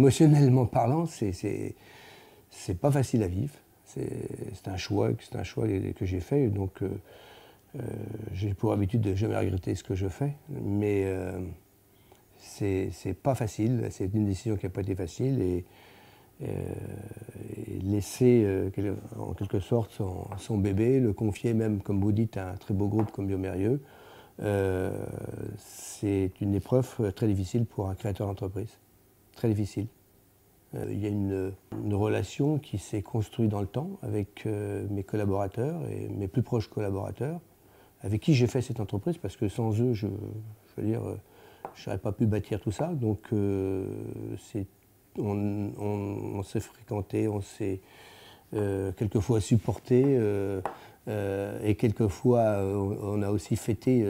émotionnellement parlant, c'est pas facile à vivre. C'est un choix que j'ai fait, donc j'ai pour habitude de jamais regretter ce que je fais, mais c'est pas facile, c'est une décision qui n'a pas été facile, et laisser en quelque sorte son bébé, le confier même, comme vous dites, à un très beau groupe comme Biomérieux, c'est une épreuve très difficile pour un créateur d'entreprise, très difficile. Il y a une relation qui s'est construite dans le temps avec mes collaborateurs et mes plus proches collaborateurs, avec qui j'ai fait cette entreprise, parce que sans eux, je veux dire, je n'aurais pas pu bâtir tout ça. Donc on s'est fréquenté, on s'est quelquefois supporté, et quelquefois on a aussi fêté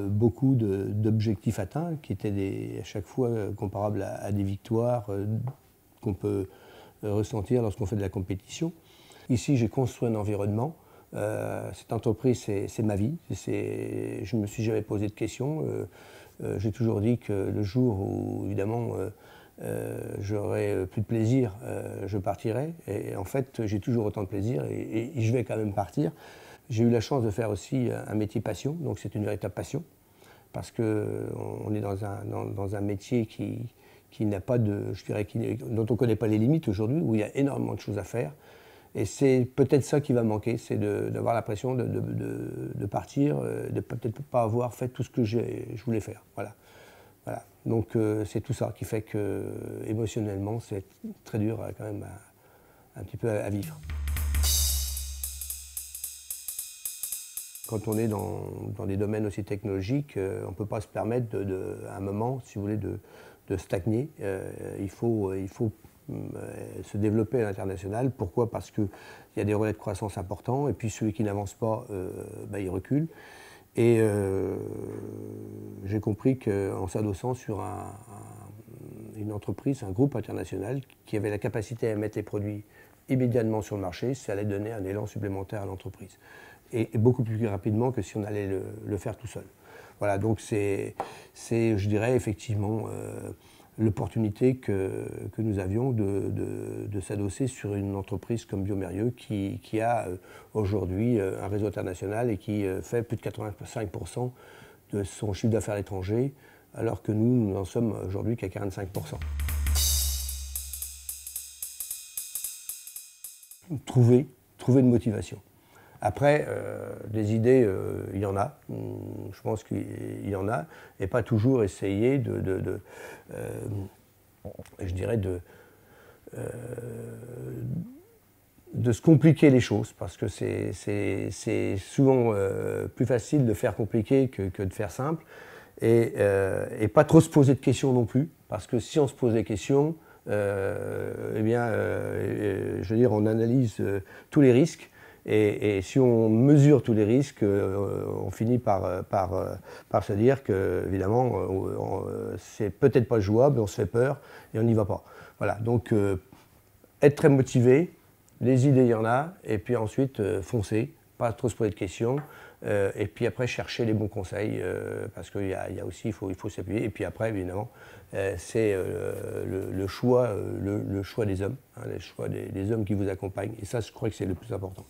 beaucoup d'objectifs atteints, qui étaient à chaque fois comparables à des victoires qu'on peut ressentir lorsqu'on fait de la compétition. Ici, j'ai construit un environnement. Cette entreprise, c'est ma vie. Je ne me suis jamais posé de questions. J'ai toujours dit que le jour où, évidemment, j'aurai plus de plaisir, je partirai. Et en fait, j'ai toujours autant de plaisir, et je vais quand même partir. J'ai eu la chance de faire aussi un métier passion, donc c'est une véritable passion, parce qu'on est dans un métier qui n'a pas de, je dirais, dont on ne connaît pas les limites aujourd'hui, où il y a énormément de choses à faire. Et c'est peut-être ça qui va manquer, c'est d'avoir l'impression de partir, de ne peut-être pas avoir fait tout ce que je voulais faire. Voilà. Voilà. Donc c'est tout ça qui fait que émotionnellement, c'est très dur quand même un petit peu à vivre. Quand on est dans des domaines aussi technologiques, on ne peut pas se permettre à un moment, si vous voulez, de stagner. Il faut se développer à l'international. Pourquoi? Parce qu'il y a des relais de croissance importants, et puis celui qui n'avance pas, il recule. Et j'ai compris qu'en s'adossant sur une entreprise, un groupe international, qui avait la capacité à mettre les produits immédiatement sur le marché, ça allait donner un élan supplémentaire à l'entreprise. Et beaucoup plus rapidement que si on allait le faire tout seul. Voilà, donc c'est je dirais, effectivement, l'opportunité que nous avions de s'adosser sur une entreprise comme Biomérieux, qui a aujourd'hui un réseau international et qui fait plus de 85% de son chiffre d'affaires à l'étranger, alors que nous n'en sommes aujourd'hui qu'à 45%. Trouver une motivation. Après, des idées, il y en a, je pense qu'il y en a, et pas toujours essayer je dirais de se compliquer les choses, parce que c'est souvent plus facile de faire compliqué que de faire simple, et pas trop se poser de questions non plus, parce que si on se pose des questions, eh bien, je veux dire, on analyse tous les risques. Et si on mesure tous les risques, on finit par se dire que, évidemment, c'est peut-être pas jouable, on se fait peur et on n'y va pas. Voilà, donc être très motivé, les idées il y en a, et puis ensuite foncer, pas trop se poser de questions, et puis après chercher les bons conseils, parce qu'il y a aussi, il faut s'appuyer, et puis après, évidemment, c'est le choix des hommes, hein, le choix des hommes qui vous accompagnent, et ça, je crois que c'est le plus important.